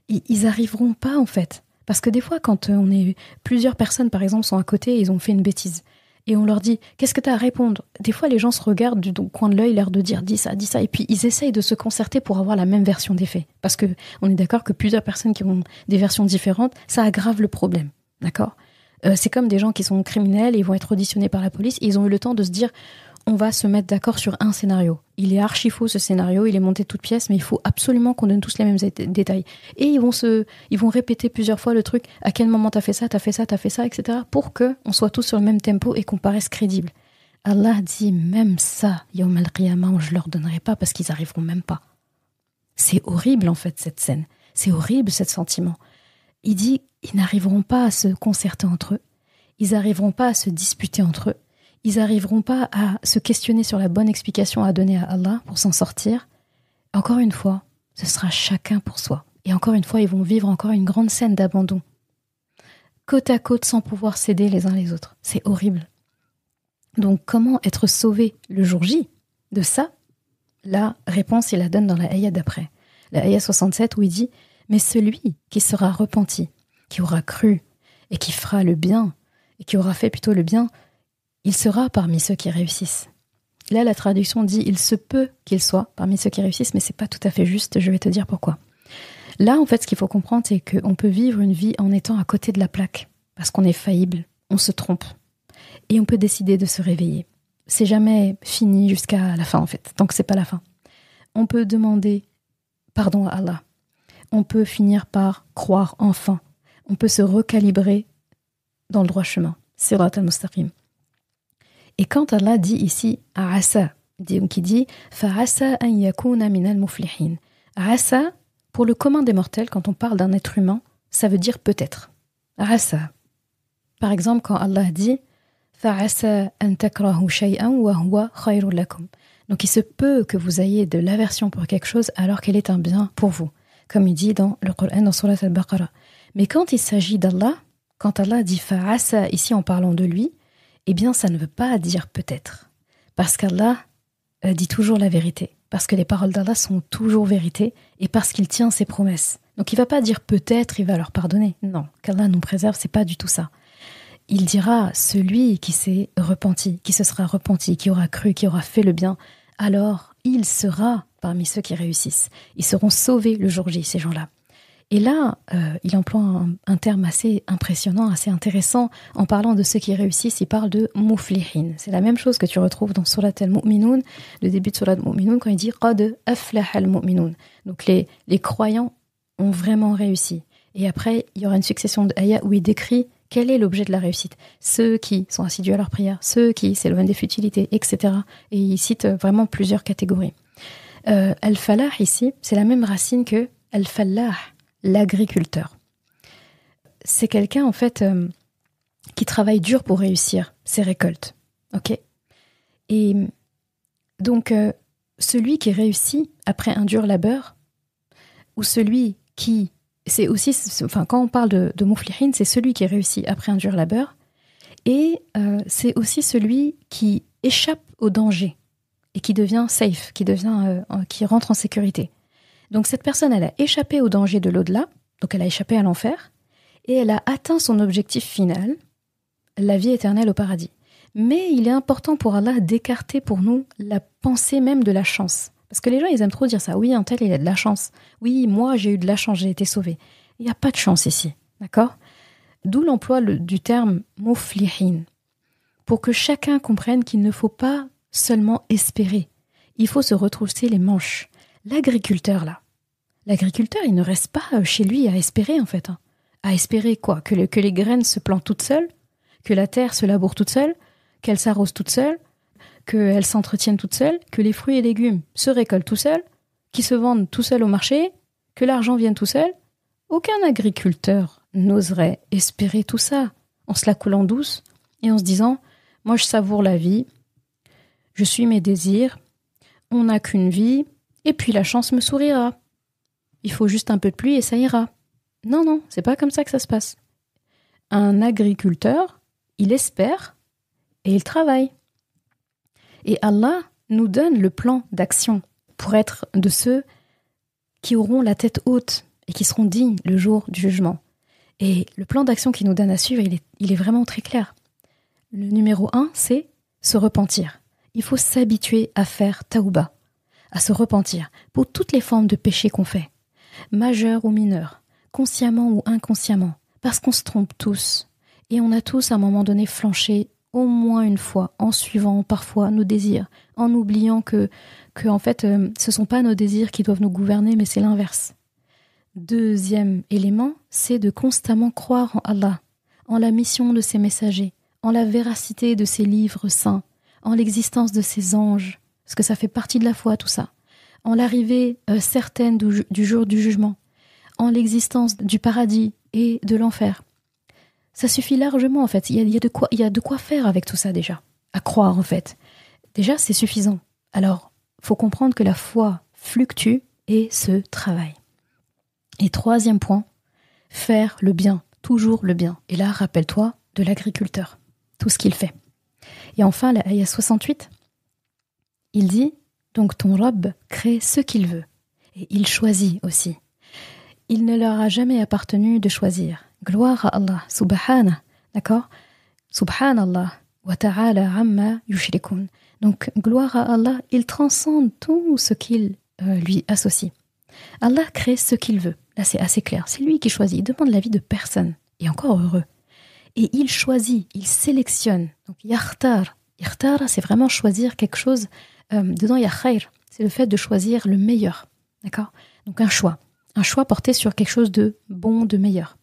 Ils arriveront pas en fait, parce que des fois quand on est plusieurs personnes par exemple sont à côté et ils ont fait une bêtise et on leur dit qu'est-ce que tu as à répondre ? Des fois les gens se regardent du coin de l'œil, l'air de dire dis ça, et puis ils essayent de se concerter pour avoir la même version des faits, parce que on est d'accord que plusieurs personnes qui ont des versions différentes, ça aggrave le problème, d'accord ? C'est comme des gens qui sont criminels et ils vont être auditionnés par la police et ils ont eu le temps de se dire on va se mettre d'accord sur un scénario. Il est archi faux ce scénario, il est monté de toutes pièces, mais il faut absolument qu'on donne tous les mêmes détails. Et ils vont répéter plusieurs fois le truc, à quel moment t'as fait ça, etc. pour qu'on soit tous sur le même tempo et qu'on paraisse crédible. Allah dit même ça, Yawm al-Qiyamah, je leur donnerai pas parce qu'ils arriveront même pas. C'est horrible en fait cette scène, c'est horrible ce sentiment. Il dit, ils n'arriveront pas à se concerter entre eux, ils n'arriveront pas à se disputer entre eux, ils n'arriveront pas à se questionner sur la bonne explication à donner à Allah pour s'en sortir. Encore une fois, ce sera chacun pour soi. Et encore une fois, ils vont vivre encore une grande scène d'abandon. Côte à côte sans pouvoir s'aider les uns les autres. C'est horrible. Donc comment être sauvé le jour J de ça ? La réponse, il la donne dans la ayah d'après. La ayah 67 où il dit « Mais celui qui sera repenti, qui aura cru et qui fera le bien, et qui aura fait plutôt le bien, il sera parmi ceux qui réussissent. » Là, la traduction dit « il se peut qu'il soit parmi ceux qui réussissent », mais c'est pas tout à fait juste, je vais te dire pourquoi. Là, en fait, ce qu'il faut comprendre, c'est qu'on peut vivre une vie en étant à côté de la plaque, parce qu'on est faillible, on se trompe, et on peut décider de se réveiller. C'est jamais fini jusqu'à la fin, en fait, tant que c'est pas la fin. On peut demander pardon à Allah. On peut finir par croire enfin. On peut se recalibrer dans le droit chemin. Sirat al-Mustaqim. Et quand Allah dit ici « Asa », qui dit « Fa'asa an yakuna minal muflihin ». Asa, pour le commun des mortels, quand on parle d'un être humain, ça veut dire peut-être. Asa. Par exemple, quand Allah dit « Fa'asa an takrahu shay'an wa huwa khayrun lakum ». Donc il se peut que vous ayez de l'aversion pour quelque chose alors qu'elle est un bien pour vous, comme il dit dans le Coran, dans Surat al-Baqarah. Mais quand il s'agit d'Allah, quand Allah dit « Fa'asa » ici en parlant de lui, eh bien, ça ne veut pas dire peut-être. Parce qu'Allah dit toujours la vérité. Parce que les paroles d'Allah sont toujours vérité et parce qu'il tient ses promesses. Donc, il ne va pas dire peut-être, il va leur pardonner. Non, qu'Allah nous préserve, c'est pas du tout ça. Il dira celui qui s'est repenti, qui se sera repenti, qui aura cru, qui aura fait le bien, alors il sera parmi ceux qui réussissent. Ils seront sauvés le jour J, ces gens-là. Et là, il emploie un terme assez impressionnant, assez intéressant. En parlant de ceux qui réussissent, il parle de muflihin. C'est la même chose que tu retrouves dans Surat al-Mu'minun, le début de Surat al-Mu'minun, quand il dit « Qad aflaha al-mu'minun ». Donc les croyants ont vraiment réussi. Et après, il y aura une succession d'ayats où il décrit quel est l'objet de la réussite. Ceux qui sont assidus à leur prière, ceux qui s'éloignent des futilités, etc. Et il cite vraiment plusieurs catégories. Al-falah, ici, c'est la même racine que al-fallah, l'agriculteur. C'est quelqu'un, en fait, qui travaille dur pour réussir ses récoltes. Ok ? Et donc, celui qui réussit après un dur labeur, ou celui qui... C'est aussi, enfin, quand on parle de muflihin, c'est celui qui réussit après un dur labeur, et c'est aussi celui qui échappe au danger et qui devient safe, qui rentre en sécurité. Donc cette personne, elle a échappé au danger de l'au-delà, donc elle a échappé à l'enfer, et elle a atteint son objectif final, la vie éternelle au paradis. Mais il est important pour Allah d'écarter pour nous la pensée même de la chance. Parce que les gens, ils aiment trop dire ça. Oui, un tel, il a de la chance. Oui, moi, j'ai eu de la chance, j'ai été sauvé. Il n'y a pas de chance ici, d'accord ? D'où l'emploi du terme « muflihin », pour que chacun comprenne qu'il ne faut pas seulement espérer. Il faut se retrousser les manches. L'agriculteur, il ne reste pas chez lui à espérer, en fait. À espérer quoi ? Que les graines se plantent toutes seules ? Que la terre se laboure toute seule ? Qu'elle s'arrose toute seule ? Qu'elle s'entretienne toute seule, que les fruits et légumes se récoltent tout seuls, qu'ils se vendent tout seuls au marché, que l'argent vienne tout seul. Aucun agriculteur n'oserait espérer tout ça en se la coulant douce et en se disant « moi je savoure la vie, je suis mes désirs, on n'a qu'une vie et puis la chance me sourira. Il faut juste un peu de pluie et ça ira. » Non, c'est pas comme ça que ça se passe. Un agriculteur, il espère et il travaille. Et Allah nous donne le plan d'action pour être de ceux qui auront la tête haute et qui seront dignes le jour du jugement. Et le plan d'action qu'il nous donne à suivre, il est vraiment très clair. Le numéro 1, c'est se repentir. Il faut s'habituer à faire taouba, à se repentir pour toutes les formes de péché qu'on fait, majeures ou mineures, consciemment ou inconsciemment, parce qu'on se trompe tous. Et on a tous à un moment donné flanché au moins une fois, en suivant parfois nos désirs, en oubliant que en fait, ce sont pas nos désirs qui doivent nous gouverner, mais c'est l'inverse. Deuxième élément, c'est de constamment croire en Allah, en la mission de ses messagers, en la véracité de ses livres saints, en l'existence de ses anges, parce que ça fait partie de la foi tout ça, en l'arrivée certaine du jour du jugement, en l'existence du paradis et de l'enfer. Ça suffit largement, en fait. Il y a de quoi faire avec tout ça, déjà. À croire, en fait. Déjà, c'est suffisant. Alors, faut comprendre que la foi fluctue et se travaille. Et troisième point, faire le bien. Toujours le bien. Et là, rappelle-toi de l'agriculteur. Tout ce qu'il fait. Et enfin, la ayah 68, il dit, donc ton Rabb crée ce qu'il veut. Et il choisit aussi. Il ne leur a jamais appartenu de choisir. Gloire à Allah, subhana, d'accord ? Subhanallah, wa ta'ala amma yushrikun. Donc, gloire à Allah, il transcende tout ce qu'il lui associe. Allah crée ce qu'il veut. Là, c'est assez clair. C'est lui qui choisit. Il demande l'avis de personne. Et encore heureux. Et il choisit, il sélectionne. Donc, yakhtar. Yakhtar, c'est vraiment choisir quelque chose. Dedans, il y a khair. C'est le fait de choisir le meilleur. D'accord ? Donc, un choix. Un choix porté sur quelque chose de bon, de meilleur.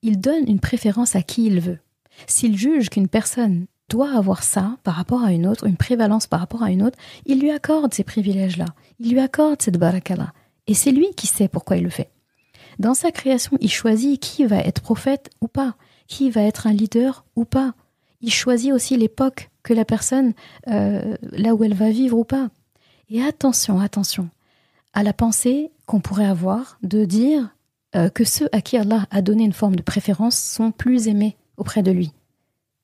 Il donne une préférence à qui il veut. S'il juge qu'une personne doit avoir ça par rapport à une autre, une prévalence par rapport à une autre, il lui accorde ces privilèges-là. Il lui accorde cette baraka-là. Et c'est lui qui sait pourquoi il le fait. Dans sa création, il choisit qui va être prophète ou pas, qui va être un leader ou pas. Il choisit aussi l'époque que la personne, là où elle va vivre ou pas. Et attention à la pensée qu'on pourrait avoir de dire que ceux à qui Allah a donné une forme de préférence sont plus aimés auprès de lui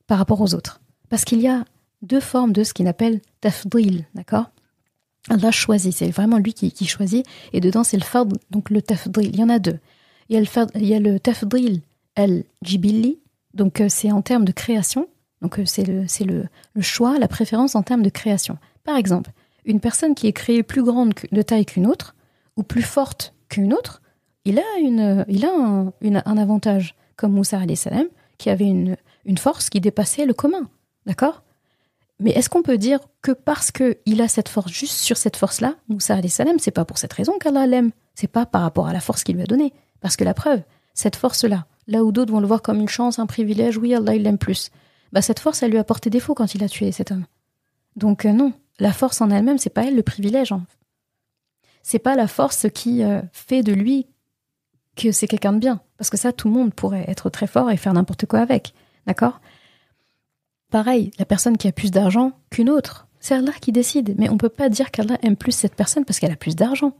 par rapport aux autres. Parce qu'il y a deux formes de ce qu'il appelle tafdil, d'accord ? Allah choisit, c'est vraiment lui qui choisit, et dedans c'est le fard, donc le tafdil. Il y en a deux. Il y a le tafdil al-jibili, donc c'est en termes de création, donc c'est le choix, la préférence en termes de création. Par exemple, une personne qui est créée plus grande de taille qu'une autre, ou plus forte qu'une autre, il a un avantage, comme Moussa alayhi salam, qui avait une force qui dépassait le commun, d'accord ? Mais est-ce qu'on peut dire que parce qu'il a cette force, juste sur cette force-là, Moussa alayhi salam, c'est pas pour cette raison qu'Allah l'aime, c'est pas par rapport à la force qu'il lui a donnée, parce que la preuve, cette force-là, là où d'autres vont le voir comme une chance, un privilège, oui, Allah il l'aime plus, cette force, elle lui a porté défaut quand il a tué cet homme. Donc non, la force en elle-même, c'est pas elle le privilège. C'est pas la force qui fait de lui que c'est quelqu'un de bien. Parce que ça, tout le monde pourrait être très fort et faire n'importe quoi avec. D'accord ? Pareil, la personne qui a plus d'argent qu'une autre, c'est Allah qui décide. Mais on ne peut pas dire qu'Allah aime plus cette personne parce qu'elle a plus d'argent.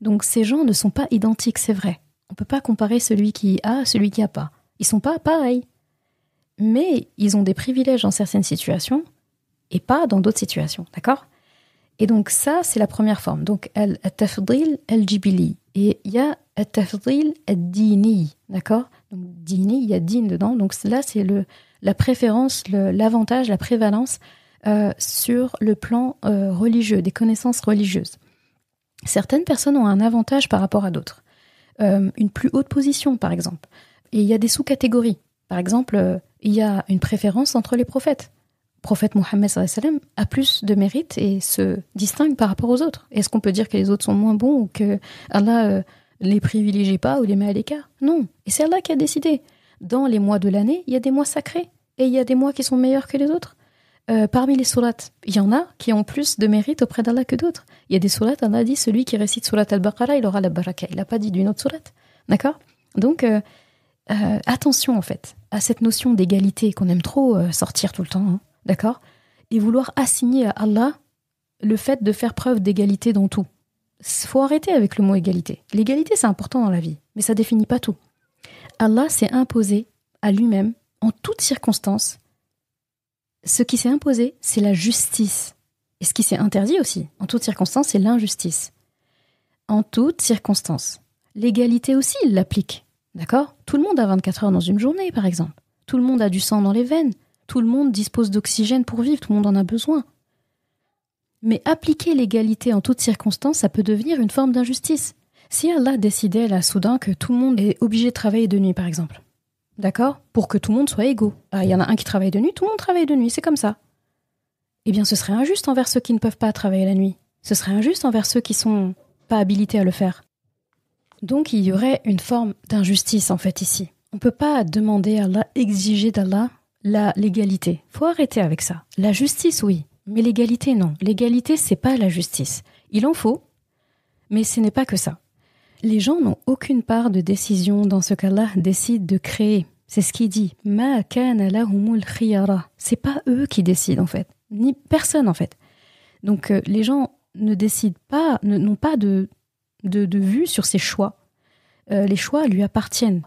Donc ces gens ne sont pas identiques, c'est vrai. On ne peut pas comparer celui qui a à celui qui n'a pas. Ils ne sont pas pareils. Mais ils ont des privilèges dans certaines situations et pas dans d'autres situations, d'accord ? Et donc ça, c'est la première forme. Donc al-tafdil al-jibili. Et il y a al-tafdil al-dini, d'accord ? Donc dini, il y a din dedans. Donc là, c'est la préférence, l'avantage, la prévalence sur le plan religieux, des connaissances religieuses. Certaines personnes ont un avantage par rapport à d'autres. Une plus haute position, par exemple. Et il y a des sous-catégories. Par exemple, il y a une préférence entre les prophètes. Le prophète Mohammed sallallahu alayhi wa sallam a plus de mérite et se distingue par rapport aux autres. Est-ce qu'on peut dire que les autres sont moins bons ou que Allah les privilégie pas ou les met à l'écart ? Non. Et c'est Allah qui a décidé. Dans les mois de l'année, il y a des mois sacrés et il y a des mois qui sont meilleurs que les autres. Parmi les sourates, il y en a qui ont plus de mérite auprès d'Allah que d'autres. Il y a des sourates, Allah dit, celui qui récite surat al-Baqarah, il aura la baraka. Il n'a pas dit d'une autre sourate. D'accord ? Donc, attention en fait à cette notion d'égalité qu'on aime trop sortir tout le temps. Hein, d'accord ? Et vouloir assigner à Allah le fait de faire preuve d'égalité dans tout. Il faut arrêter avec le mot égalité. L'égalité, c'est important dans la vie, mais ça ne définit pas tout. Allah s'est imposé à lui-même, en toutes circonstances. Ce qui s'est imposé, c'est la justice. Et ce qui s'est interdit aussi, en toutes circonstances, c'est l'injustice. En toutes circonstances. L'égalité aussi, il l'applique. D'accord ? Tout le monde a 24 heures dans une journée, par exemple. Tout le monde a du sang dans les veines. Tout le monde dispose d'oxygène pour vivre. Tout le monde en a besoin. Mais appliquer l'égalité en toutes circonstances, ça peut devenir une forme d'injustice. Si Allah décidait là, soudain, que tout le monde est obligé de travailler de nuit, par exemple. D'accord ? Pour que tout le monde soit égaux. Ah, il y en a un qui travaille de nuit, tout le monde travaille de nuit, c'est comme ça. Eh bien, ce serait injuste envers ceux qui ne peuvent pas travailler la nuit. Ce serait injuste envers ceux qui sont pas habilités à le faire. Donc, il y aurait une forme d'injustice, en fait, ici. On ne peut pas demander à Allah, exiger d'Allah l'égalité. Il faut arrêter avec ça. La justice, oui, mais l'égalité, non. L'égalité, c'est pas la justice. Il en faut, mais ce n'est pas que ça. Les gens n'ont aucune part de décision dans ce qu'Allah décide de créer. C'est ce qu'il dit. Ma kana lahumul khiyara. C'est pas eux qui décident, en fait. Ni personne, en fait. Donc, les gens ne décident pas, n'ont pas de vue sur ses choix. Les choix lui appartiennent.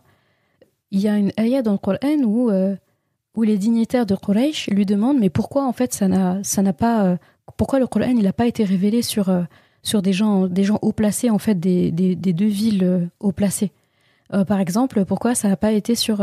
Il y a une ayah dans le Coran où les dignitaires de Quraysh lui demandent mais pourquoi en fait ça n'a pas pourquoi le Coran il n'a pas été révélé sur des gens haut placés en fait des deux villes haut placées. Par exemple, pourquoi ça n'a pas été sur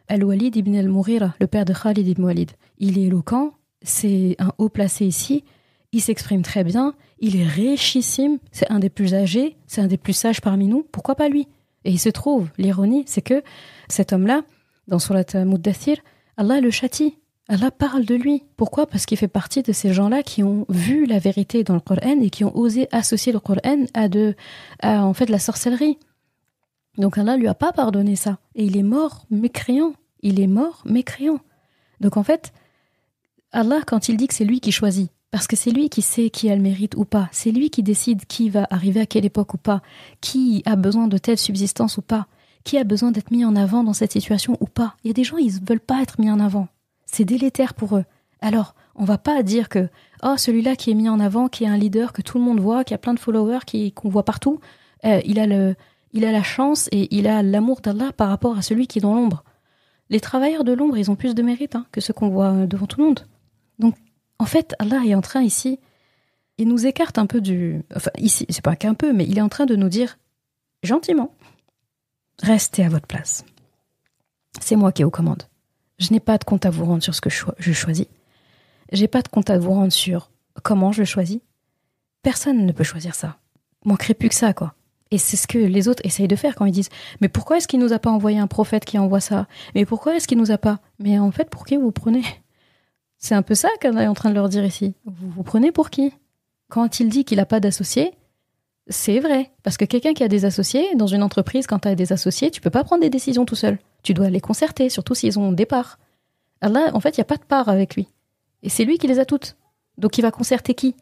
Al-Walid ibn al-Mughira, le père de Khalid ibn Walid. Il est éloquent, c'est un haut placé ici, il s'exprime très bien, il est richissime, c'est un des plus âgés, c'est un des plus sages parmi nous, pourquoi pas lui ? Et il se trouve, l'ironie, c'est que cet homme-là, dans Surat Muddathir, Allah le châtie. Allah parle de lui. Pourquoi ? Parce qu'il fait partie de ces gens-là qui ont vu la vérité dans le Coran et qui ont osé associer le Coran à en fait la sorcellerie. Donc Allah lui a pas pardonné ça. Et il est mort mécréant. Il est mort mécréant. Donc en fait, Allah, quand il dit que c'est lui qui choisit, parce que c'est lui qui sait qui a le mérite ou pas, c'est lui qui décide qui va arriver à quelle époque ou pas, qui a besoin de telle subsistance ou pas, qui a besoin d'être mis en avant dans cette situation ou pas. Il y a des gens, ils ne veulent pas être mis en avant. C'est délétère pour eux. Alors, on ne va pas dire que celui-là qui est mis en avant, qui est un leader que tout le monde voit, qui a plein de followers, qu'on voit partout, il a la chance et il a l'amour d'Allah par rapport à celui qui est dans l'ombre. Les travailleurs de l'ombre, ils ont plus de mérite que ceux qu'on voit devant tout le monde. Donc, en fait, Allah est en train ici, il nous écarte un peu enfin, ici, c'est pas qu'un peu, mais il est en train de nous dire, gentiment, restez à votre place. C'est moi qui ai aux commandes. Je n'ai pas de compte à vous rendre sur ce que je choisis. J'ai pas de compte à vous rendre sur comment je choisis. Personne ne peut choisir ça. Manquerait plus que ça, quoi. Et c'est ce que les autres essayent de faire quand ils disent « Mais pourquoi est-ce qu'il nous a pas envoyé un prophète qui envoie ça ? Mais pourquoi est-ce qu'il nous a pas ?» Mais en fait, pour qui vous prenez ? C'est un peu ça qu'on est en train de leur dire ici. Vous prenez pour qui ? Quand il dit qu'il n'a pas d'associés, c'est vrai. Parce que quelqu'un qui a des associés, dans une entreprise, quand tu as des associés, tu peux pas prendre des décisions tout seul. Tu dois les concerter, surtout s'ils ont des parts. Allah, en fait, il n'y a pas de part avec lui. Et c'est lui qui les a toutes. Donc il va concerter qui ?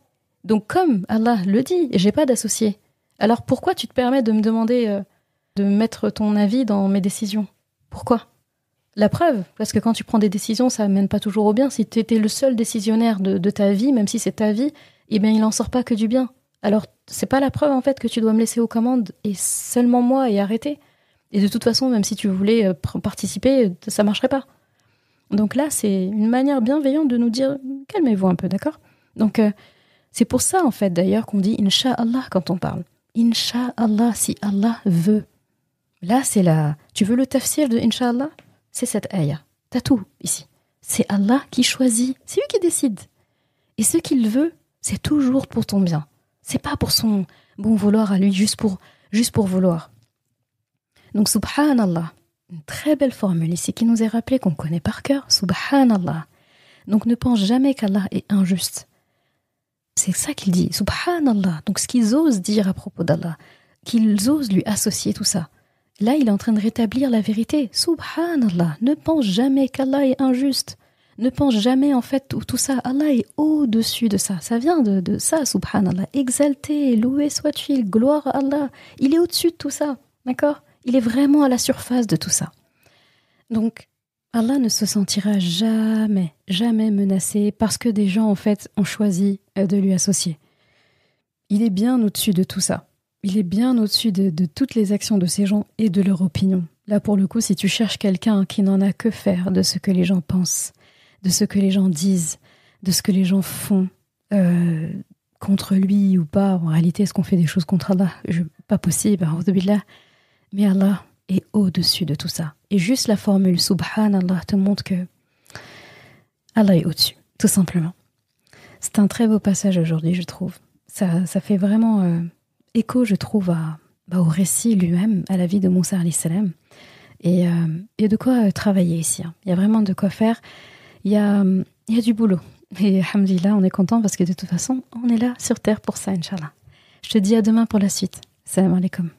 Donc comme Allah le dit, j'ai pas d'associés. Alors pourquoi tu te permets de me demander de mettre ton avis dans mes décisions ? Pourquoi ? La preuve, parce que quand tu prends des décisions, ça mène pas toujours au bien. Si tu étais le seul décisionnaire de ta vie, même si c'est ta vie, eh bien, il en sort pas que du bien. Alors, c'est pas la preuve, en fait, que tu dois me laisser aux commandes et seulement moi et arrêter. Et de toute façon, même si tu voulais participer, ça marcherait pas. Donc là, c'est une manière bienveillante de nous dire « calmez-vous un peu, d'accord ?» Donc, c'est pour ça, en fait, d'ailleurs, qu'on dit « Inch'Allah » quand on parle. « Inch'Allah » si Allah veut. Là, c'est la... Tu veux le tafsir de « Inch'Allah » ? C'est cette ayah. T'as tout ici. C'est Allah qui choisit. C'est lui qui décide. Et ce qu'il veut, c'est toujours pour ton bien. C'est pas pour son bon vouloir à lui, juste pour vouloir. Donc, subhanallah. Une très belle formule ici qui nous est rappelée, qu'on connaît par cœur. Subhanallah. Donc ne pense jamais qu'Allah est injuste. C'est ça qu'il dit. Subhanallah. Donc ce qu'ils osent dire à propos d'Allah, qu'ils osent lui associer tout ça. Là, il est en train de rétablir la vérité. Subhanallah. Ne pense jamais qu'Allah est injuste. Ne pense jamais en fait tout ça. Allah est au-dessus de ça. Ça vient de ça, subhanallah. Exalté, loué soit-il, gloire à Allah. Il est au-dessus de tout ça. D'accord ? Il est vraiment à la surface de tout ça. Donc, Allah ne se sentira jamais menacé parce que des gens, en fait, ont choisi de lui associer. Il est bien au-dessus de tout ça. Il est bien au-dessus de toutes les actions de ces gens et de leur opinion. Là, pour le coup, si tu cherches quelqu'un qui n'en a que faire de ce que les gens pensent, de ce que les gens disent, de ce que les gens font contre lui ou pas, en réalité, est-ce qu'on fait des choses contre Allah ? Pas possible, a'udhu billah. Mais Allah est au-dessus de tout ça. Et juste la formule Subhanallah te montre que Allah est au-dessus, tout simplement. C'est un très beau passage aujourd'hui, je trouve. Ça fait vraiment écho, je trouve, au récit lui-même, à la vie de Moussa alayhi salam. Et il y a de quoi travailler ici. Il y a vraiment de quoi faire. Il y a du boulot. Et alhamdulillah, on est content parce que de toute façon, on est là sur terre pour ça, Inch'Allah. Je te dis à demain pour la suite. Salam alaikum.